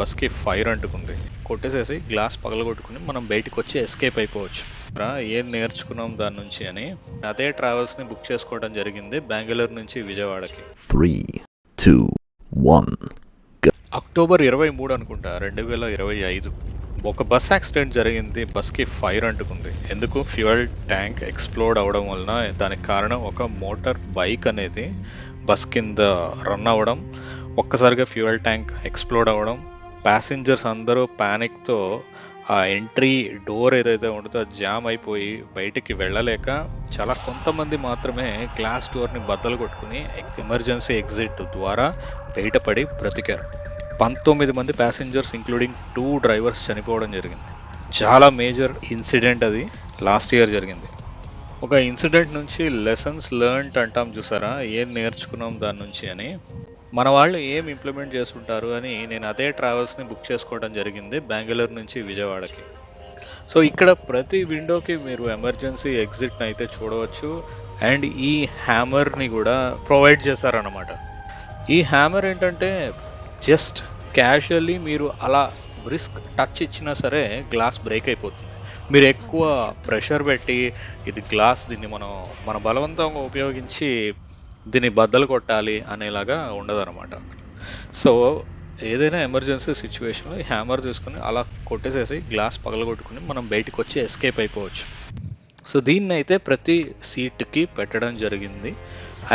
బస్కి ఫైర్ అంటుకుంది. కొట్టేసేసి గ్లాస్ పగలగొట్టుకుని మనం బయటికి వచ్చి ఎస్కేప్ అయిపోవచ్చు. ఏం నేర్చుకున్నాం దాని నుంచి అని అదే ట్రావెల్స్ని బుక్ చేసుకోవడం జరిగింది బెంగళూరు నుంచి విజయవాడకి. 3, 2, 1. అక్టోబర్ 23 అనుకుంటా 2025 ఒక బస్ యాక్సిడెంట్ జరిగింది. బస్కి ఫైర్ అంటుకుంది. ఎందుకు? ఫ్యూయల్ ట్యాంక్ ఎక్స్ప్లోడ్ అవడం వలన. దానికి కారణం ఒక మోటార్ బైక్ అనేది బస్ కింద రన్ అవ్వడం, ఒక్కసారిగా ఫ్యూయల్ ట్యాంక్ ఎక్స్ప్లోడ్ అవ్వడం, ప్యాసింజర్స్ అందరూ ప్యానిక్తో ఆ ఎంట్రీ డోర్ ఏదైతే ఉంటుందో అది జామ్ అయిపోయి బయటికి వెళ్ళలేక చాలా కొంతమంది మాత్రమే గ్లాస్ డోర్ని బద్దలు కొట్టుకుని ఎమర్జెన్సీ ఎగ్జిట్ ద్వారా బయటపడి బ్రతికారు. 19 మంది ప్యాసింజర్స్ ఇంక్లూడింగ్ 2 డ్రైవర్స్ చనిపోవడం జరిగింది. చాలా మేజర్ ఇన్సిడెంట్ అది. లాస్ట్ ఇయర్ జరిగింది. ఒక ఇన్సిడెంట్ నుంచి లెసన్స్ లెర్న్డ్ అంటాం చూసారా, ఏం నేర్చుకున్నాం దాని నుంచి అని. మన వాళ్ళు ఏం ఇంప్లిమెంట్ చేసుకుంటారు అని నేను అదే ట్రావెల్స్ని బుక్ చేసుకోవడం జరిగింది బెంగళూరు నుంచి విజయవాడకి. సో ఇక్కడ ప్రతి విండోకి మీరు ఎమర్జెన్సీ ఎగ్జిట్ని అయితే చూడవచ్చు. అండ్ ఈ హ్యామర్ని కూడా ప్రొవైడ్ చేశారన్నమాట. ఈ హ్యామర్ ఏంటంటే జస్ట్ క్యాజువల్లీ మీరు అలా రిస్క్ టచ్ ఇచ్చినా సరే గ్లాస్ బ్రేక్ అయిపోతుంది. మీరు ఎక్కువ ప్రెషర్ పెట్టి ఇది గ్లాస్ దీన్ని మన బలవంతంగా ఉపయోగించి దీన్ని బద్దలు కొట్టాలి అనేలాగా ఉండదన్నమాట. సో ఏదైనా ఎమర్జెన్సీ సిచ్యువేషన్లో ఈ హ్యామర్ తీసుకుని అలా కొట్టేసేసి గ్లాస్ పగలగొట్టుకుని మనం బయటికి వచ్చి ఎస్కేప్ అయిపోవచ్చు. సో దీన్ని అయితే ప్రతి సీట్కి పెట్టడం జరిగింది.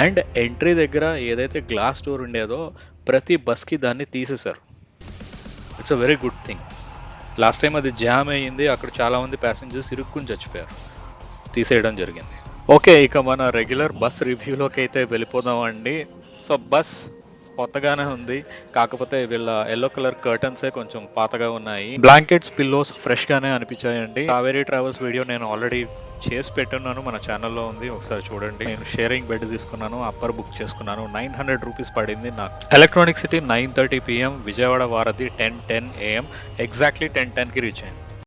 అండ్ ఎంట్రీ దగ్గర ఏదైతే గ్లాస్ డోర్ ఉండేదో ప్రతి బస్కి దాన్ని తీసేశారు. It's a very good thing. Last time అది జామ్ అయ్యింది, అక్కడ చాలామంది ప్యాసింజర్స్ ఇరుక్కుని చచ్చిపోయారు. తీసేయడం జరిగింది. ఓకే, ఇక మన రెగ్యులర్ బస్ రివ్యూలోకి అయితే వెళ్ళిపోదామండి. సో బస్ కొత్తగానే ఉంది, కాకపోతే వీళ్ళ ఎల్లో కలర్ కర్టన్సే కొంచెం పాతగా ఉన్నాయి. బ్లాంకెట్స్ పిల్లోస్ ఫ్రెష్గానే అనిపించాయండి. కావేరీ ట్రావెల్స్ వీడియో నేను ఆల్రెడీ చేసి పెట్టున్నాను, మన ఛానల్లో ఉంది, ఒకసారి చూడండి. నేను షేరింగ్ బెడ్ తీసుకున్నాను, అప్పర్ బుక్ చేసుకున్నాను. 900 రూపీస్ పడింది నాకు. ఎలక్ట్రానిక్ సిటీ 9:30 PM, విజయవాడ వారధి 10:10 AM, ఎగ్జాక్ట్లీ 10:10కి రీచ్ అయింది.